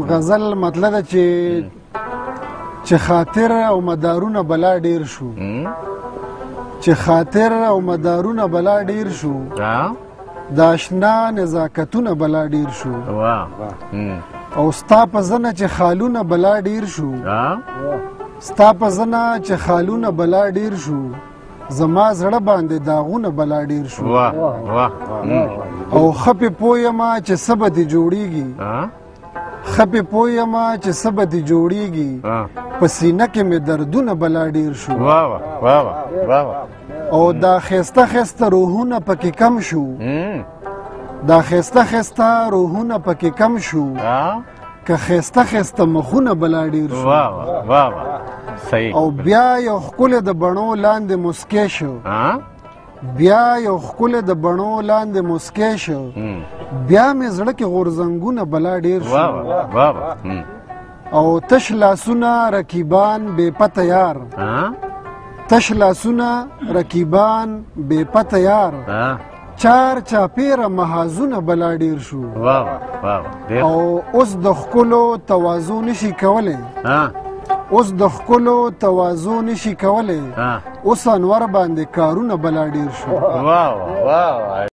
غزل مطلب ده چې خاطر او مدارونه بلا ډیر شو، چې خاطر او مدارونه بلا ډیر شو، د اشنا نزاکتونه بلا ډیر شو، او ستا په زنه چې خالونه بلا ډیر شو، ستا په زنه چې خالونه بلا ډیر شو، زما زړه باندې داغونه بلا ډیر شو. او خپې پویما چې سبه دې جوړیږي، خپې پویما چې سبه دې جوړیږي، په سینه کې مې دردونه بلا ډیر شو. او دا خسته خسته روحونه پکې کم شو، دا خسته خسته روحونه پکې کم شو، که خسته خسته مخونه بلا ډیر شو. او بیا یو ښکلی د بڼو لاندې مسکی شو، بیا یو ښکلی د بڼو لاندې مسکی شو، بیا مې زړه کې غورځنګونه بلا ډیر شو. او تش لاسونه رقیبان بې پته یار، تش لاسونه رقیبان بې پته یار، چار چاپیره محاذونه بلا ډیر شو. او اوس د ښکلو تواضع نشي کولی، اوس د ښکلو تواضع نشي کولی، اوس انور باندې کارونه بلا ډیر شو.